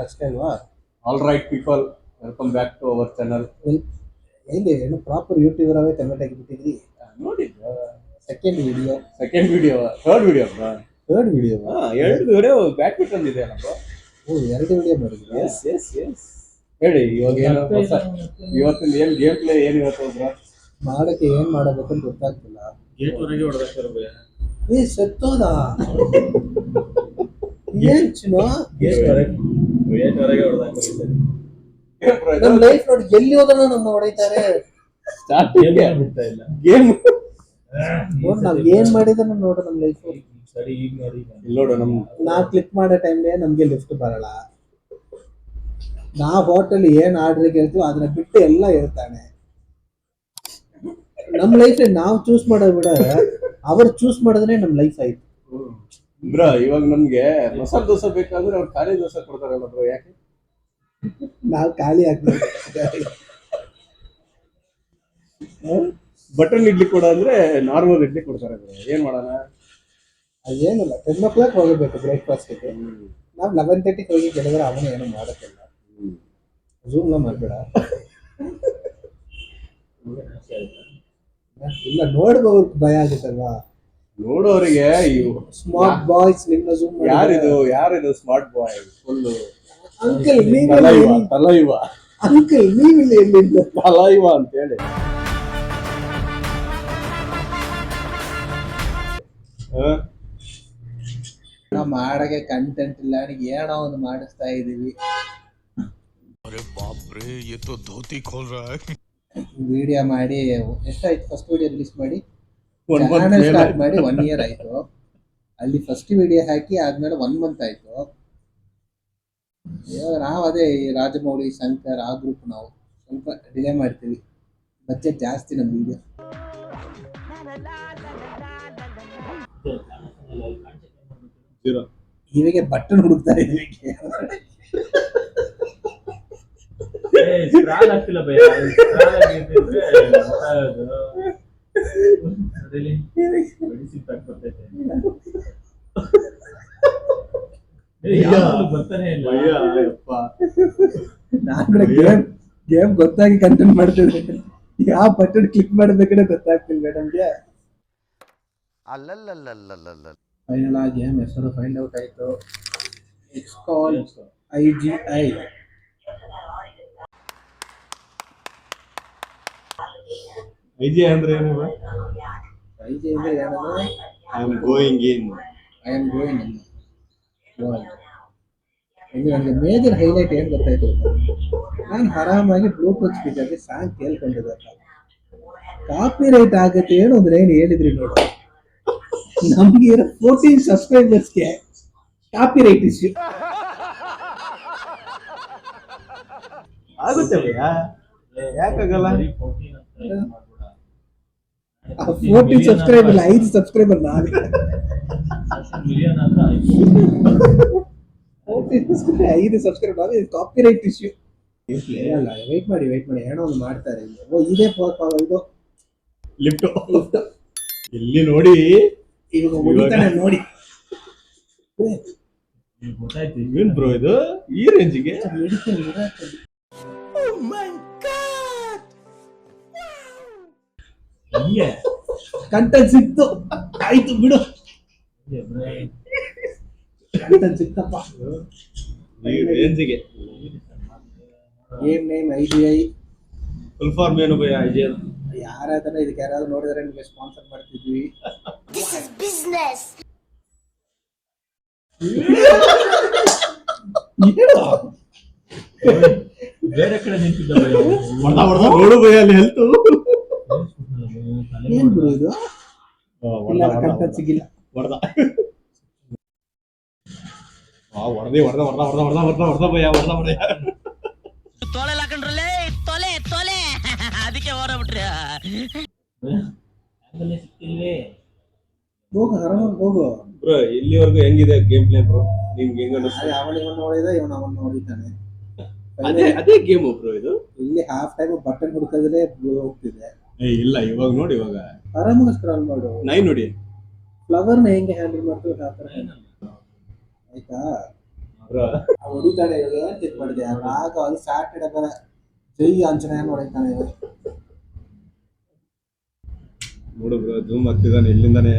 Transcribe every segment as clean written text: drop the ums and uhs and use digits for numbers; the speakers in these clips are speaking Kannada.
ಅಷ್ಟೇ ಅಲ್ವಾ? All right people, welcome back to our channel. ಎಲ್ಲಿ ಏನು ಪ್ರಾಪರ್ ಯೂಟ್ಯೂಬರ್ ಅವೇ ಕಮೆಂಟ್ ಆಗಿಬಿಟ್ಟಿದ್ರಿ. ನೋಡಿದ್ದು second video third video third video ಎರಡು ವಿಡಿಯೋ ಬ್ಯಾಡ್ಮಿಂಟನ್ ಇದೆ ನಮ್ದು. ಎರಡು ವಿಡಿಯೋ ಮಾಡಿದ್ರಿ. ಎಸ್ ಎಸ್ ಎಸ್ ಹೇಳಿ, ಇವಾಗ ಏನು ಇವತ್ತಿನ ಏನು ಗೇಮ್ ಪ್ಲೇ ಏನು ಇವತ್ತು ಬ್ರೋ? ಮಾಡಕ್ಕೆ ಏನ್ ಮಾಡಬೇಕಂತ ಗೊತ್ತಾಗ್ತಿಲ್ಲ. ಗೇಟ್ ಹೊರಗೆ ಹೊಡೆದಾಕ್ತಾರೆ. ಸತ್ತೋದ ಏನ್ ಚಿನ್ನ ಗೇಟ್ ಹೊರಗೆ ಹೊಡೆದಾಕ್ತಾರೆ. ನಮ್ ಲೈಫ್ ನೋಡಿ ಎಲ್ಲಿ ಹೋಗೋಣ ನಮ್ಮ ಹೊಡಿತಾರೆ. ಬಿಡ್ತಾ ಇಲ್ಲ ಗೇಮ್ ನೋಡ್ ನಾವ್ ಏನ್ ಮಾಡಿದ್ರು ನೋಡು ನಮ್ ಲೈಫ್. ಸರಿ ಈಗ ನೋಡಿ ನೋಡು ನಮ್ ನಾವ್ ಕ್ಲಿಕ್ ಮಾಡೋ ಟೈಮ್ಗೆ ನಮ್ಗೆ ಲಿಫ್ಟ್ ಬರಲ್ಲ. ನಾವ್ ಹೋಟೆಲ್ ಏನ್ ಆರ್ಡರ್ ಕೇಳ್ತೀವಿ ಅದನ್ನ ಬಿಟ್ಟು ಎಲ್ಲ ಇರ್ತಾನೆ. ನಮ್ ಲೈಫ್ ನಾವ್ ಚೂಸ್ ಮಾಡೋದ್ ಬಿಡ ಅವ್ರು ಚೂಸ್ ಮಾಡಿದ್ರೆ ನಮ್ ಲೈಫ್ ಆಯ್ತು. ಬ್ರೋ ಇವಾಗ ನಮ್ಗೆ ಮಸಾಲೆ ದೋಸೆ ಬೇಕಾದ್ರೆ ಅವ್ರು ಖಾಲಿ ದೋಸೆ ಕೊಡ್ತಾರಲ್ಲ ಬ್ರೋ, ಯಾಕೆ? ನಾವ್ ಖಾಲಿ ಆಗ್ಬೇಕು. ಬಟನ್ ಇಡ್ಲಿ ಕೊಡ ಅಂದ್ರೆ ನಾರ್ಮಲ್ ಇಡ್ಲಿ ಕೊಡ್ತಾರೆ ಬ್ರೋ, ಏನ್ ಮಾಡೋಣ? ಅದೇನಿಲ್ಲ 10 o'clock ಹೋಗಬೇಕು ಬ್ರೇಕ್ಫಾಸ್ಟ್ಗೆ. ನಾವ್ 11:30 ಹೋಗಿ ಗೆಳೆಯರ ಅವನು ಏನು ಮಾಡಕ್ಕಿಲ್ಲ. ಝೂಮ್ ನ ಮಾಡ್ಬೇಡ. ಇಲ್ಲ ನೋಡ್ಬೋದು, ಭಯ ಆಗುತ್ತಲ್ವಾ ನೋಡೋರಿಗೆ. ಸ್ಮಾರ್ಟ್ ಬಾಯ್ಸ್ ನಿಮ್ಮ ಝೂಮ್ ಯಾರಿದು ಸ್ಮಾರ್ಟ್ ಬಾಯ್? ಫುಲ್ ಅಂಕಲ್ ತಲೈವ ಅಂಕಲ್ ನೀವಿಲ್ಲ ಎಲ್ಲಿಂದ ತಲೈವ ಅಂತ ಹೇಳಿ. ನಾವು ಮಾಡಕ್ಕೆ ಕಂಟೆಂಟ್ ಇಲ್ಲ, ಏನೋ ಒಂದು ಮಾಡಿಸ್ತಾ ಇದೀವಿ. ವಿಡಿಯೋ ಮಾಡಿ ಎಷ್ಟಾಯ್ತು? ಫಸ್ಟ್ ವಿಡಿಯೋ ರಿಲೀಸ್ ಮಾಡಿ ಚಾನಲ್ ಸ್ಟಾರ್ಟ್ ಮಾಡಿ 1 year ಆಯ್ತು. ಅಲ್ಲಿ ಫಸ್ಟ್ ವಿಡಿಯೋ ಹಾಕಿ ಆದ್ಮೇಲೆ 1 month ಆಯ್ತು. ಇವಾಗ ನಾವು ಅದೇ ಈ ರಾಜಮೌಳಿ ಶಂಕರ್ ಆ ಗ್ರೂಪ್ ನಾವು ಸ್ವಲ್ಪ ಡಿಲೇ ಮಾಡ್ತೀವಿ. ಬಜೆಟ್ ಜಾಸ್ತಿ ನಮ್ಮ ವಿಡಿಯೋ. ಇವಾಗ ಬಟನ್ ಹುಡುಕ್ತಾ ಇದೀವಿ. ಆಗ್ತಿಲ್ಲ ಭಯ. ಬರ್ತಾನೆ ಇಲ್ಲ. ನಾನು ಗೇಮ್ ಗೊತ್ತಾಗಿ ಕಂಟೆಂಟ್ ಮಾಡ್ತಿದ್ದೆ, ಯಾವ ಬಟನ್ ಕ್ಲಿಕ್ ಮಾಡ್ಬೇಕಂದ್ರೆ ಗೊತ್ತಾಗ್ತಿಲ್ಲ ನಮ್ಗೆ. ಫೈನಲ್ ಆ ಗೇಮ್ ಹೆಸರು ಫೈಂಡ್ ಔಟ್ ಆಯ್ತು. It's call IGI. ಐಜಿ ಅಂದ್ರೆ ಏನು? IGI ಅಂದ್ರೆ ಏನಂದ್ರೆ ಐ ಆಮ್ ಗೋಯಿಂಗ್ ಇನ್. ನನಗೆ ಮೇಜರ್ ಹೈಲೈಟ್ ಏನ್ ಗೊತ್ತಾಯ್ತು? ನಾನು ಆರಾಮಾಗಿ ಬ್ಲೂಟೂತ್ ಸ್ಪೀಕರ್ಗೆ ಸಾಂಗ್ ಕೇಳ್ಕೊಂಡಿದ್ದೆ. ಕಾಪಿ ರೈಟ್ ಆಗುತ್ತೆ ಏನು ಅಂದ್ರೆ ಏನು ಹೇಳಿದ್ರಿ ನೋಡು. ನಮ್ಗೆ 14 ಸಬ್ಸ್ಕ್ರೈಬರ್ಸ್ಗೆ ಕಾಪಿ ರೈಟ್ ಇಶ್ಯೂ ಆಗುತ್ತೆ ಭಯ್ಯ, ಯಾಕಾಗಲ್ಲ? 14 ಸಬ್ಸ್ಕ್ರೈಬರ್ ಇಲ್ಲ, 5 ಸಬ್ಸ್ಕ್ರೈಬರ್ ನಾವೇ. 5 ಸಬ್ಸ್ಕ್ರೈಬರ್ ನಾವೇ, ಕಾಪಿ ರೈಟ್ ಇಶ್ಯೂ. ಅಲ್ಲ ವೇಟ್ ಮಾಡಿ ಏನೋ ಒಂದು ಮಾಡ್ತಾರೆ. ಇದೇ ಇದು ಲಿಫ್ಟ್ ಇಲ್ಲಿ ನೋಡಿ, ಇವಾಗ ಹೊಡಿತಾನೆ ನೋಡಿ. ಗೊತ್ತಾಯ್ತು ಏನ್ ಬ್ರೋ ಇದು ಈ ರೇಂಜಿಗೆ? ಕಂಟೆಂಟ್ ಸಿಕ್ತು, ಆಯ್ತು ಬಿಡು. ಕಂಟೆಂಟ್ ಸಿಕ್ತಪ್ಪ ಈ ರೇಂಜಿಗೆ. ಏನ್ ನೇಮ್ IGI? ಫುಲ್ ಫಾರ್ಮ್ ಏನು ಭಯ್ಯ ಐಜಿ? ಯಾರಾದ್ರೂ ಇದಕ್ಕೆ ಯಾರಾದ್ರೂ ನೋಡಿದ್ರೆ ನಿಮಗೆ ಸ್ಪಾನ್ಸರ್ ಮಾಡ್ತಿದ್ವಿ. ಬೇರೆ ಕಡೆ ನಿಂತಿದ್ದ ನೋಡು ಭಯ್ಯ ಅಲ್ಲಿ ಹೆಲ್ತ್. ಏನ್ ಗುರು ಇದು? ಕಂಟೆಂಟ್ ಸಿಗಿಲ್ಲ. ಹೊಡೆದ ಭಯ್ಯ ತೊಲೆ ಹಾಕೊಂಡ್ರಲ್ಲೇ ತೊಲೆ ಅದಕ್ಕೆ ಓಡಬಿಟ್ರಿ. ಹೋಗು ಆರಾಮಾಗಿ ಹೋಗು. ಬ್ರೋ ಇಲ್ಲಿವರೆಗೂ ಹೆಂಗಿದೆ ಗೇಮ್ ಪ್ಲೇ ಬ್ರೋ? ನಿಮ್ಗೆ ಹೆಂಗ ಅವನಿವನ್ ನೋಡಿದ ಇವನು ಅವನ್ ನೋಡಿದ್ದಾನೆ. ಅದೇ ಗೇಮ್ ಬ್ರೋ ಇದು. ಇಲ್ಲಿ ಹಾಫ್ ಟೈಮ್ ಬಟನ್ ಹುಡುಕಿದ್ರೆ ಹೋಗ್ತಿದೆ. ಇಲ್ಲ ಇವಾಗ ನೋಡಿ, ಇವಾಗ ಆರಾಮಾಗಿ ಸ್ಕ್ರಾಲ್ ಮಾಡು. 9 ನೋಡಿ. ಫ್ಲವರ್ನ ಹೆಂಗೆ ಹ್ಯಾಂಡಲ್ ಮಾಡ್ತೀವಿ ಆ ಥರ ಆಯ್ತಾ? ಬ್ರೋ ಹೊಡಿತಾನೆ ಇವಾಗ ಏನ್ ಚೆಕ್ ಮಾಡಿದೆ ಆಗ ಅದು ಸ್ಯಾಟರ್ಡೆ ಬೇರೆ ಜೈ ಆಂಜನೇಯ ಹೊಡಿತಾನೆ ಇವಾಗ ನೋಡು ಬ್ರೋ ಜೂಮ್ ಆಗ್ತಿದ್ದಾನೆ ಇಲ್ಲಿಂದಾನೆ.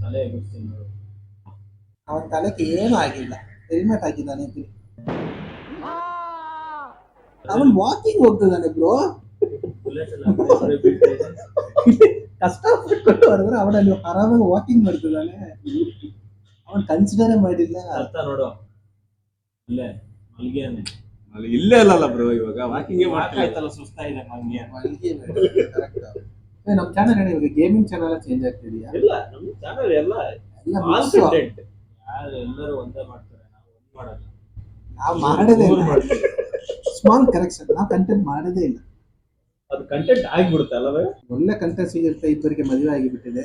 ತಲೆ ಎಗರ್ಸ್ತೀನಿ ನೋಡು. ಅವನ ತಲೆಗೆ ಏನು ಆಗಿಲ್ಲ, ಹೆಲ್ಮೆಟ್ ಹಾಕಿದ್ದಾನೆ. ಅವನ್ ವಾಕಿಂಗ್ ಹೋಗ್ತಿದ್ದಾನೆ ಬ್ರೋ, ಬುಲೆಟ್ ಎಲ್ಲ ಬೇರೆ ಬೀಳ್ತಾ ಇದೆ. ಕಷ್ಟಪಟ್ಟು ಹೊಡೆದ್ರೆ ಅವನಲ್ಲಿ ಆರಾಮಾಗಿ ವಾಕಿಂಗ್ ಮಾಡ್ತಿದ್ದಾನೆ. ಅವನ್ ಕನ್ಸಿಡರೇ ಮಾಡಿಲ್ಲ. ಅರ್ಥ ನೋಡು ಅಲ್ಲೇ ಮಲ್ಗಿಯಾನೆ. ಅಲ್ಲಿ ಇಲ್ಲೇ ಅಲ್ಲಲ್ಲ ಬ್ರೋ, ಇವಾಗ ವಾಕಿಂಗ್ ಆಯ್ತಲ್ಲ ಸುಸ್ತಾಗಿದೆ ನಂಗೆ. ನಮ್ ಚಾನಲ್ ಇವಾಗ ಗೇಮಿಂಗ್ ಚಾನಲ್ ಚೇಂಜ್ ಆಗ್ತಿದೆಯಾ? ಇಲ್ಲ ನಮ್ಮ ಚಾನಲ್ ಎಲ್ಲ ಎಲ್ಲ ಕಾನ್ಸಂಟ್ರೇಟ್. ಯಾರು ಎಲ್ಲರೂ ಒಂದೇ ಮಾಡ್ತಾರೆ, ನಾವು ಒಂದ್ ಮಾಡಲ್ಲ. ನಾವು ಮಾಡದೇ ಮೂರು ಇಲ್ಲ. ಮಾಡ್ತೀವಿ. ಸ್ಮಾಲ್ ಕರೆಕ್ಷನ್, ನಾವು ಕಂಟೆಂಟ್ ಮಾಡದೇ ಇಲ್ಲ. ಅದು ಕಂಟೆಂಟ್ ಆಗಿಬಿಡುತ್ತೆ ಅಲ್ಲವೇ ಒಳ್ಳೆ ಕಂಟೆಂಟ್ ಸಿಗುತ್ತೆ. ಇಬ್ಬರಿಗೆ ಮದುವೆ ಆಗಿಬಿಟ್ಟಿದೆ.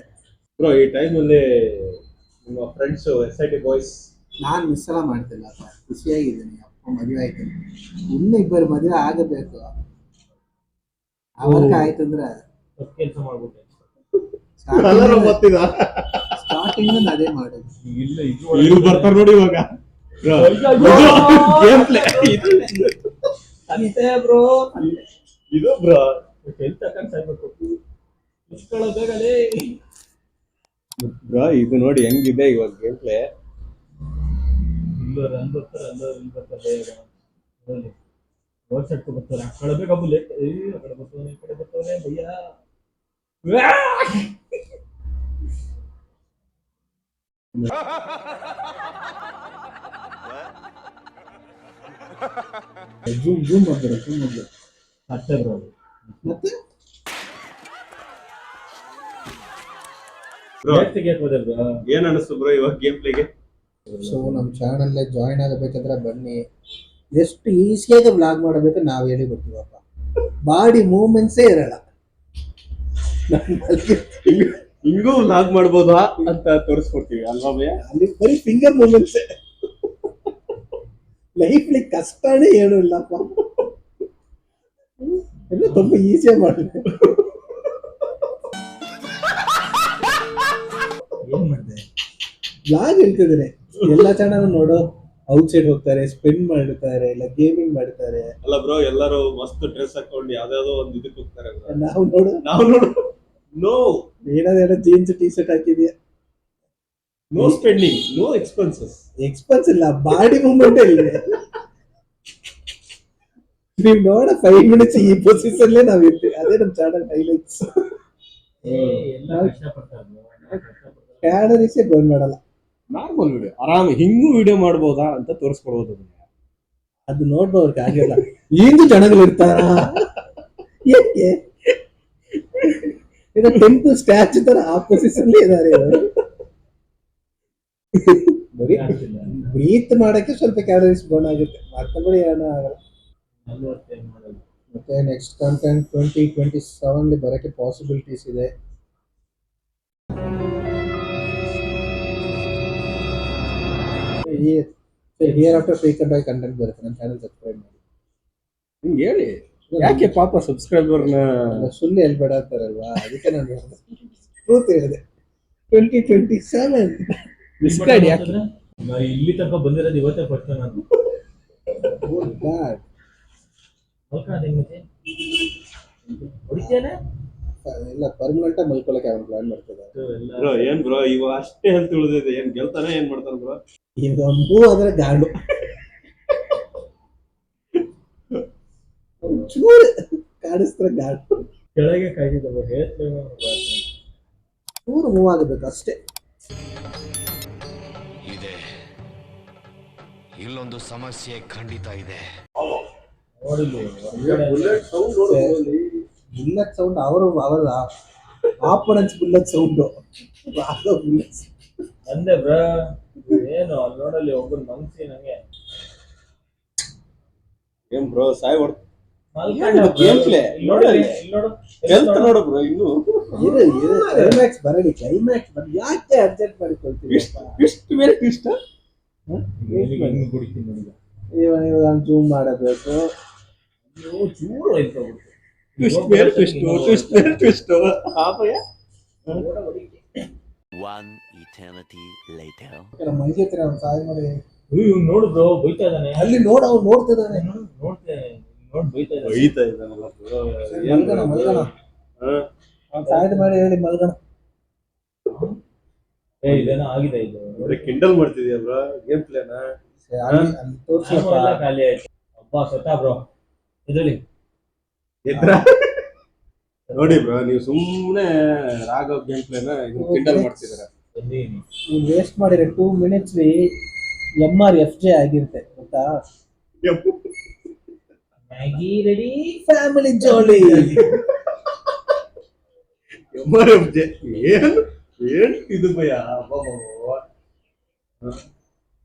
ಬ್ರೋ ಈ ಟೈಮಲ್ಲಿ ನಿಮ್ಮ ಫ್ರೆಂಡ್ಸ್ SIT ಬಾಯ್ಸ್ ನಾನ್ ಮಿಸ್ ಎಲ್ಲ ಮಾಡ್ತಿಲ್ಲ, ಖುಷಿಯಾಗಿದ್ದೀನಿ. ಅಪ್ಪ ಮದುವೆ ಆಯ್ತು, ಇನ್ನೂ ಇಬ್ಬರು ಮದುವೆ ಆಗಬೇಕು. ಅವಾಗ ಆಯ್ತಂದ್ರೆ ತಪ್ಪು ಕೆಲಸ ಮಾಡ್ಬಿಟ್ಟೆ. ಸ್ಟಾರ್ಟಿಂಗ್ ಅದೇ ಮಾಡೋದು. ಇಲ್ಲ ಇದು ಇಲ್ಲಿ ಬರ್ತಾರೆ ನೋಡಿ ಇವಾಗ ಬ್ರೋ ಇದು ಬ್ರೋ ಹೆಲ್ತ್ ಅಕೌಂಟ್ ಸಾಯ್ಬೇಕು ಇಷ್ಟೊಳ ಬೇಗಲೇ. ಬ್ರೋ ಇದು ನೋಡಿ ಹೆಂಗಿದೆ ಇವಾಗ ಗೇಮ್ ಪ್ಲೇ. ಇಲ್ಲೋರು ಅಲ್ಲಿ ಬರ್ತಾರೆ, ಅಲ್ಲೋರು ಇಲ್ಲಿ ಬರ್ತಾರೆ. ಬೇಗ ರೋಡ್ ಸೈಡ್ ಬರ್ತಾರೆ, ಆ ಕಡೆ ಬೇಗ ಬುಲೆಟ್, ಆ ಕಡೆ ಬರ್ತಾನೆ, ಈ ಕಡೆ ಬರ್ತಾನೆ ಭಯ್ಯ. ಜೂಮ್ ಮಾಡ್ತಾರೆ. ಅಷ್ಟೇ ಬ್ರೋ. ಮತ್ತೆ ಬ್ರೋ ಬ್ರೋ ಏನ್ ಅನಿಸ್ತು ಬ್ರೋ ಇವಾಗ ಗೇಮ್ ಪ್ಲೇಗೆ? ಸೊ ನಮ್ಮ ಚಾನಲ್ ಜಾಯಿನ್ ಆಗಬೇಕಂದ್ರೆ ಬನ್ನಿ. ಎಷ್ಟು ಈಸಿಯಾಗಿ ವ್ಲಾಗ್ ಮಾಡಬೇಕು ನಾವು ಹೇಳಿ ಕೊಡ್ತೀವಪ್ಪ. ಬಾಡಿ ಮೂವ್ಮೆಂಟ್ಸೇ ಇರಲ್ಲ. ಹಿಂಗೂ ಲಾಗ್ ಮಾಡ್ಬೋದಾ ಅಂತ ತೋರಿಸ್ಕೊಡ್ತೀವಿ ಅಲ್ವಾ ಭಯ? ಅಲ್ಲಿ ಬರೀ ಫಿಂಗರ್ ಮೂವ್ಮೆಂಟ್ಸೇ. ಲೈಫ್ಲಿ ಕಷ್ಟನೇ ಏನೂ ಇಲ್ಲಪ್ಪ, ಎಲ್ಲ ತುಂಬಾ ಈಸಿಯಾಗಿ ಮಾಡಬೇಕು. ಏನ್ ಮಾಡಿದೆ? ವ್ಲಾಗ್ ಹೇಳ್ತಿದ್ದಾರೆ, ಎಲ್ಲ ಚಾನಲ್ ನೋಡೋ ಔಟ್ ಸೈಡ್ ಹೋಗ್ತಾರೆ, ಸ್ಪೆಂಡ್ ಮಾಡ್ತಾರೆ, ಇಲ್ಲ ಗೇಮಿಂಗ್ ಮಾಡ್ತಾರೆ. ಅಲ್ಲ ಬ್ರೋ ಎಲ್ಲರೂ ಮಸ್ತ್ ಡ್ರೆಸ್ ಹಾಕೊಂಡು ಯಾವ್ದಾವ್ದೋ ಒಂದು ಇದಕ್ಕೆ ಹೋಗ್ತಾರೆ bro. ನಾವು ನೋಡು ನೋ ಏನಾದೇನೋ ಜೀನ್ಸ್ ಟಿ ಶರ್ಟ್ ಹಾಕಿದ್ಯಾ, no spending, no expenses. Expense ಇಲ್ಲ, ಬಾಡಿ ಮೂವ್ಮೆಂಟ್ ಇದೆ. ನೀವು ನೋಡ 5 ಮಿನಿಟ್ಸ್ ಈ ಪೊಸಿಷನ್ಲೇ ನಾವ್ ಇರ್ತೀವಿ. ಅದೇ ನಮ್ಮ ಚಾನಲ್ ಹೈಲೈಟ್ಸ್. ಎಲ್ಲ ಕಷ್ಟಪಡ್ತಾರೆ bro, ಎಲ್ಲ ಕಷ್ಟಪಡ್ತಾರೆ. ಕ್ಯಾಲರೀಸೇ ಬರ್ನ್ ಮಾಡಲ್ಲ. ನಾರ್ಮಲ್ ವಿಡಿಯೋ ಆರಾಮ ಹಿಂಗೂ ವಿಡಿಯೋ ಮಾಡ್ಬೋದಾ ಅಂತ ತೋರಿಸ್ಕೊಡ್ಬೋದು. ಅದು ನೋಡ್ಬೋರ್ಗೆ ಆಗಿಲ್ಲ, ಏನು ಜನಗಳು ಇರ್ತಾರ. ಏಕೆ ಇದು ಟೆಂಪಲ್ ಸ್ಟ್ಯಾಚು ತರ ಆ ಪೊಸಿಷನ್ಲೇ ಇದಾರೆ ಇವರು. ಬರೀ ಬ್ರೀತ್ ಮಾಡಕ್ಕೆ ಸ್ವಲ್ಪ ಕ್ಯಾಲರೀಸ್ ಬರ್ನ್ ಆಗುತ್ತೆ, ಮತ್ತೊಬ್ಬರು ಏನೂ ಆಗಲ್ಲ. ಮತ್ತೆ ನೆಕ್ಸ್ಟ್ ಕಂಟೆಂಟ್ 2027 ಬರೋಕ್ಕೆ ಪಾಸಿಬಿಲಿಟೀಸ್ ಇದೆ. ಹಿಯರ್ ಆಫ್ಟರ್ ಫ್ರೀಕ್ವೆಂಟ್ ಆಗಿ ಕಂಟೆಂಟ್ ಬರುತ್ತೆ. ನನ್ನ ಚಾನಲ್ ಸಬ್ಸ್ಕ್ರೈಬ್ ಮಾಡಿ. ಹಿಂಗೆ ಹೇಳಿ ಯಾಕೆ ಪಾಪ ಸಬ್ಸ್ಕ್ರೈಬರ್ನ ಸುಳ್ಳು ಹೇಳ್ಬೇಡ ಅಂತಾರಲ್ವಾ, ಅದಕ್ಕೆ ನಾನು ಟ್ರೂತ್ ಹೇಳಿದೆ. 2027 ಮಿಸ್ಗೈಡ್ ಯಾಕೆ? ಇಲ್ಲಿ ತನಕ ಬಂದಿರೋದು ಇವತ್ತೇ ಫಸ್ಟ್ ನಾನು. ಇಲ್ಲ ಪರ್ಮನೆಂಟ್ ಆಗಿ ಮಲ್ಕೊಳ್ಳಕ್ಕೆ ಅವನು ಪ್ಲಾನ್ ಮಾಡ್ತಿದ್ದಾರೆ. ಬ್ರೋ ಏನ್ ಬ್ರೋ ಇವಾಗ ಅಷ್ಟೇ ಹೆಲ್ತ್ ಉಳಿದಿದೆ, ಏನ್ ಗೆಲ್ತಾನೆ ಏನ್ ಮಾಡ್ತಾನೆ ಬ್ರೋ? ಈಗ ಒಂದು ಆದ್ರೆ ಗಾಡು ಚೂರು ಕಾಡಿಸ್ತಾರೆ, ಗಾಡು ಕೆಳಗೆ ಕಾಯ್ದಿದ್ದ ಚೂರು ಮೂವ್ ಆಗಬೇಕು ಅಷ್ಟೇ. ಇದೆ, ಇಲ್ಲೊಂದು ಸಮಸ್ಯೆ ಖಂಡಿತ ಇದೆ. ಬುಲ್ಲಟ್ ಸೌಂಡ್ ಅವರ ಆಪರೆನ್ಸ್ ಬುಲ್ಲಟ್ ಸೌಂಡು ಬುಲ್ಲಟ್ಸ್ ಅಂದೆ ಬ್ರ. ಏನು ಅಲ್ಲಿ ನೋಡಲ್ಲಿ ಒಬ್ಬರು ಮನ್ಸಿ ನಂಗೆ ಏನ್ ಬ್ರೋ ಸಾಯ್ ಹೊಡ್ ಗೇಮ್ ಪ್ಲೇ ನೋಡು. ಹೆಲ್ತ್ ನೋಡು ಬ್ರೋ. ಇನ್ನು ಕ್ಲೈಮ್ಯಾಕ್ಸ್ ಬರಲಿ, ಕ್ಲೈಮ್ಯಾಕ್ಸ್ ಬರಲಿ, ಯಾಕೆ ಅರ್ಜೆಂಟ್ ಮಾಡಿಕೊಳ್ತೀವಿ? ಇಷ್ಟು ಮೇಲೆ ಇಷ್ಟ ಕುಡಿತೀನಿ ನನಗೆ. ಇವಾಗ ಜೂಮ್ ಮಾಡಬೇಕು. ಚೂರು ಆಯ್ತು ಟ್ವಿಸ್ಟ್ ಮೇಲೆ ಟ್ವಿಸ್ಟ್. One eternity later. ಮಂಜಿ ಹತ್ರ ಒಂದು ಸಹಾಯ ಮಾಡಿ ಇವ್ನು ನೋಡು ಬ್ರೋ ಬೈತಾ ಇದ್ದಾನೆ. ಅಲ್ಲಿ ನೋಡ್ ಅವ್ನು ನೋಡ್ತಿದ್ದಾನೆ. ನೋಡ್ತೇನೆ ನೋಡ್ ಬೈತಾ ಇದ್ದಾನೆ. ಬೈತಾ ಇದ್ದಾನಲ್ಲ bro. ಮಲ್ಗಣ ಹಾ? ಅವ್ನು ಸಾಯ್ದ ಮಾಡಿ ಹೇಳಿ ಮಲ್ಗಣ. ಇದೇನೋ ಆಗಿದೆ ಇದು. ಬರೀ ಕಿಂಡಲ್ ಮಾಡ್ತಿದ್ಯಾ ಬ್ರೋ ಗೇಮ್ ಪ್ಲೇನ? ಅಲ್ಲಿ ತೋರ್ಸಪ್ಪ. ಎಲ್ಲ ಖಾಲಿ ಆಯ್ತು. ಅಬ್ಬಾ ಸತ್ತ ಬ್ರೋ. ಎದ್ದೇಳಿ. ಎದ್ರ ನೋಡಿ ಬ್ರೋ, ನೀವು ಸುಮ್ಮನೆ ರಾಘವ್ ಗೇಮ್ ಪ್ಲೇನ ಕಿಂಡಲ್ ಮಾಡ್ತಿದ್ದೀರಾ. ಬನ್ನಿ. ನೀವು ವೇಸ್ಟ್ ಮಾಡಿರೋ 2 minutes MRFJ ಆಗಿರುತ್ತೆ ಗೊತ್ತಾ? Maggi ready. ಫ್ಯಾಮಿಲಿ ಜೋಲಿ. MRFJ ಏನು ಏನ್ ಇದು ಭಯ?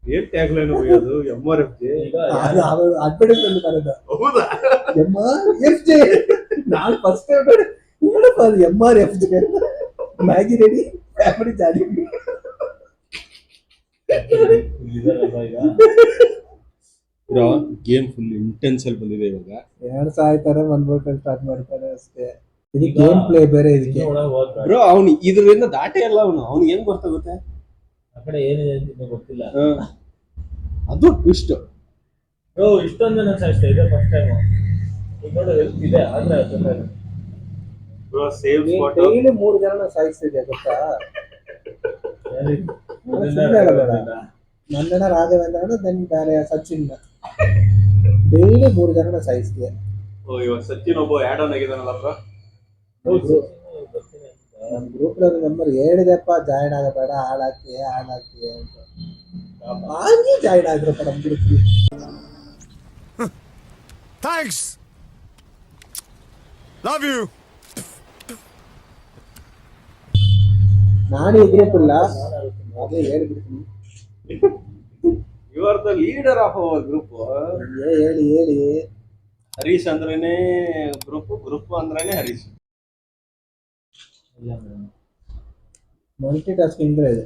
ಏನ್ ಟ್ಯಾಗ್ಲೈನ್ ಭಯ ಅದು MRFJ? ಈಗ ಅಡ್ವರ್ಟೈಸ್ಮೆಂಟ್ ಬರೋದು ಹೌದಾ? MRFJ. ನಾನು ಫಸ್ಟ್ ಟೈಮ್ ಏನಪ್ಪ ಅದು MRFJ? ಮ್ಯಾಗಿ ರೆಡಿ ಫ್ಯಾಮಿಲಿ ಜಾಲಿ. ಇದಾರಲ್ವಾ ಈಗ. ಬ್ರೋ ಗೇಮ್ ಫುಲ್ ಇಂಟೆನ್ಸ್ ಅಲ್ಲಿ ಬಂದಿದೆ ಇವಾಗ. ಎರಡು ಸಾಯ್ತಾರೆ ಬಂದ್ಬಿಟ್ಟು ಸ್ಟಾರ್ಟ್ ಮಾಡ್ತಾರೆ ಅಷ್ಟೇ. ಇದು ಗೇಮ್ ಪ್ಲೇ ಬೇರೆ ಇದಕ್ಕೆ. ಒಳಗೆ ಹೋಗ್ಬೇಡ. ಬ್ರೋ ಅವ್ನು ಇದರಿಂದ ದಾಟೆ ಅಲ್ಲ, ಅವ್ನು ಹೆಂಗ್ ಗೊತ್ತಾಗುತ್ತೆ? ಆ ಕಡೆ ಏನಿದೆ ಅಂತ ಇನ್ನೂ ಗೊತ್ತಿಲ್ಲ. ಅದು ಟ್ವಿಸ್ಟ್. ಬ್ರೋ ಇಷ್ಟೊಂದು ನಾನು ಸಾಯಿಸ್ತಾ ಇದೆ ಫಸ್ಟ್ ಟೈಮ್. ಈಗ ನೋಡು ಹೆಲ್ಪ್ ಇದೆ ಆದ್ರೆ ತೊಂದರೆ ಇಲ್ಲ. Bro save spot. ಡೈಲಿ 3 ಜನ ಸಾಯಿಸ್ತಿದ್ಯಾ ಗೊತ್ತಾ? ಯಾರಿಗೆ? ಸುಮ್ನೆ ಹೇಳೋದಲ್ಲ. ನಂದನ ರಾಘವೇಂದ್ರನ ದೆನ್ ಬೇರೆ ಸಚಿನ್ ಡೈಲಿ 3 ಜನ ಸಾಯಿಸ್ತೀಯ. ಓ ಇವಾಗ ಸಚಿನ್ ಒಬ್ಬ ಆಡ್ ಆನ್ ಆಗಿದಾನಲ್ಲ ಬ್ರೋ. ಹೌದು. ನಮ್ಮ ಗ್ರೂಪ್ ನಂಬರ್ ಹೇಳಿದೆಪ್ಪ ಜಾಯಿನ್ ಆಗಬೇಡ ಹಾಳಾಗ್ತೀಯ ಅಂತ. ಹಾಗೆ ಜಾಯಿನ್ ಆಗಿರಪ್ಪ ನಮ್ಮ ಗ್ರೂಪ್. Thanks, love you. ನಾನು ಈ ಗ್ರೂಪ್ ಇಲ್ಲ ಅದೇ ಹೇಳ್ಬಿಡ್ತೀನಿ. You are the leader of our group. ಹೇಳಿ ಹರೀಶ್ ಅಂದ್ರೇನೆ ಗ್ರೂಪ್ ಅಂದ್ರೇನೆ ಹರೀಶ್. ಮಲ್ಟಿ ಟಾಸ್ಕಿಂಗ್ ಇದೆ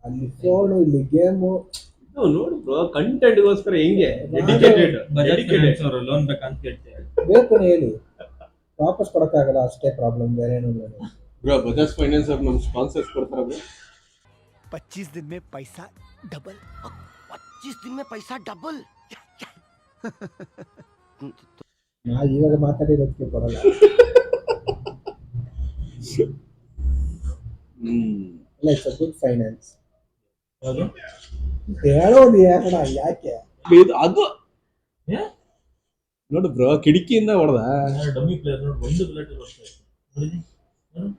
ಅಲ್ಲಿ. ಫೋನು ಇಲ್ಲಿ ಗೇಮು. ನೋಡಿ ಬ್ರೋ ಕಂಟೆಂಟ್ಗೋಸ್ಕರ ಹೆಂಗೆ ಡೆಡಿಕೇಟೆಡ್ ಲೋನ್ ಬೇಕಂತ ಕೇಳ್ತೇವೆ. ಬೇಕು ಹೇಳಿ ವಾಪಸ್ ಕೊಡಕ್ಕಾಗಲ್ಲ ಅಷ್ಟೇ ಪ್ರಾಬ್ಲಮ್, ಬೇರೆ ಏನೂ ಇಲ್ಲ. ಬ್ರೋ ಬಜಾಜ್ ಫೈನಾನ್ಸ್ ಅವ್ರು ನಮ್ಮ ಸ್ಪಾನ್ಸರ್ಸ್ ಕೊಡ್ತಾರೆ ಬ್ರೋ. 25 दिन में पैसा डबल. 25 दिन में पैसा डबल. ನಾ ಇವಾಗ ಮಾತಾಡಿರೋದಕ್ಕೆ ಕೊಡಲ್ಲ. ಇಲ್ಲ ಇಟ್ಸ್ ಅ ಗುಡ್ ಫೈನಾನ್ಸ್. ಯಾವುದು? ಹೇಳೋದು ಯಾಕಣ ಯಾಕೆ? ಅದು ನೋಡು ಬ್ರೋ ಕಿಟಕಿಯಿಂದ ಹೊಡೆದ. ಡಮ್ಮಿ ಪ್ಲೇಯರ್ ನೋಡಿ ಒಂದು ಬುಲೆಟ್ ಬರ್ತಾ ಇದೆ. ನೋಡಿದಿ? ನೋಡಿ.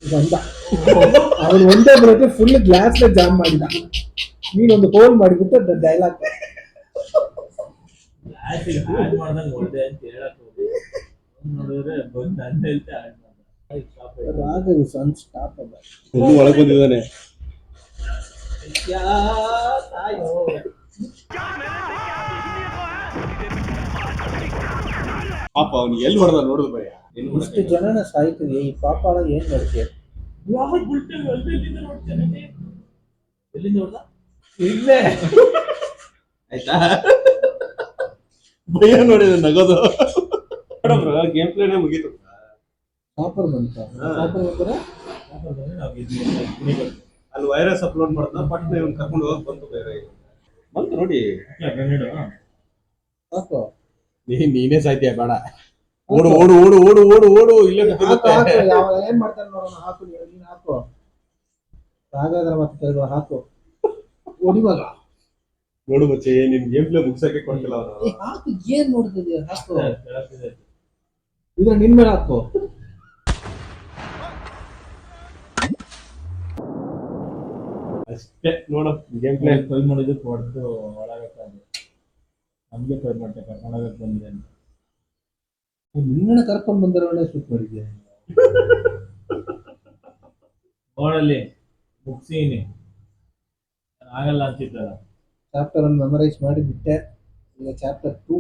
ಬಂದ ಅವನು ಒಂದೇ ಬರೋಕೆ ಫುಲ್ ಗ್ಲಾಸ್ ಜಾಮ್ ಮಾಡಿದ. ನೀನೊಂದು ಹೋಲ್ ಮಾಡಿಬಿಟ್ಟು ಡೈಲಾಗ್ ಆ್ಯಕ್ಟಿಗೆ ಆ್ಯಡ್ ಮಾಡ್ದಂಗೆ ಹೊಡೆದೆ ಅಂತ ಹೇಳಕ್ ಹೋಗಿ ನೋಡಿದ್ರೆ ಬಂದು ನನ್ನ ಹೇಳ್ತೆ ಆ್ಯಡ್ ಮಾಡ್ದೆ. Raghav is unstoppable. ಫುಲ್ ಒಳಗೆ ಬಂದಿದ್ದಾನೆ. ಪಾಪ ಅವ್ನು ಎಲ್ಲಿ ಹೊಡೆದ ನೋಡಿದ್ ಭಯ. ಇಷ್ಟು ಜನನ ಸಾಯ್ತಿದೆ ಈ ಪಾಪ ಏನ್ ಮಾಡ್ತೀಯ? ಯಾವಾಗ ಬುಲ್ಟೆ ಎಲ್ಲಿಂದ ನೋಡ್ತೇನೆ? ಎಲ್ಲಿಂದ ಹೊಡೆದ? ಇಲ್ಲೇ ಆಯ್ತಾ ಭಯ ನೋಡಿದ ನಗೋದು. ಬ್ರೋ ಗೇಮ್ ಪ್ಲೇನೇ ಮುಗೀತು. ಆಫರ್ ಬಂತ. ಆಫರ್ ಬಂದ್ರೆ ಅಲ್ಲಿ ವೈರಸ್ ಅಪ್ಲೋಡ್ ಮಾಡ್ತಾ ಪಟ್ನ ಇವ್ನು ಕರ್ಕೊಂಡು ಹೋಗಿ ಬಂತು ಬೇರೆ ಬಂತು ನೋಡಿ. ಹಾಕೋ ನೀನೇ ಸಾಯ್ತೀಯ ಬೇಡ. ಓಡು ಓಡು ಓಡು ಓಡು ಓಡು ಓಡು ಇಲ್ಲೇ ಬಿದ್ದಿರುತ್ತೆ. ಏನ್ ಮಾಡ್ತಾನೆ ನೋಡೋಣ. ಹಾಕು ನೀನು ಹಾಕು. ರಾಘವೇಂದ್ರ ಮತ್ತೆ ಕೇಳುವ ಹಾಕು ಹೊಡಿವಾಗ ನೋಡು ಬಚ್ಚೆ ನಿನ್ ಗೇಮ್ ಪ್ಲೇ ಮುಗ್ಸಕ್ಕೆ ಕೊಡ್ತಿಲ್ಲ ಅವನು. ಹಾಕು ಏನ್ ನೋಡ್ತಿದ್ಯಾ? ಹಾಕು ಇದ್ರ ನಿನ್ ಮೇಲೆ ಹಾಕು. ಅಷ್ಟೇ ನೋಡು ಗೇಮ್ ಪ್ಲೇ. ಕೈ ಮಾಡಿದ್ದಕ್ಕೆ ಹೊಡೆದು ಒಳಗಕ್ಕಾಗ ನಮ್ಗೆ ಕೈ ಮಾಡ್ತೆ ಕರ್ಕೊಂಡೋಗಕ್ಕೆ ಬಂದಿದೆ ಅಂತ. ನಿನ್ನ ಕರ್ಕೊಂಡ್ ಬಂದರವನ್ನೇ ಶೂಟ್ ಮಾಡಿದ್ಯಾ? ನೋಡಲ್ಲಿ ಮುಗಿಸೀನಿ ಆಗಲ್ಲ ಅಂತಿದ್ದಲ್ಲ. ಚಾಪ್ಟರ್ 1 ಮೆಮರೈಸ್ ಮಾಡಿ ಬಿಟ್ಟೆ. ಈಗ ಚಾಪ್ಟರ್ 2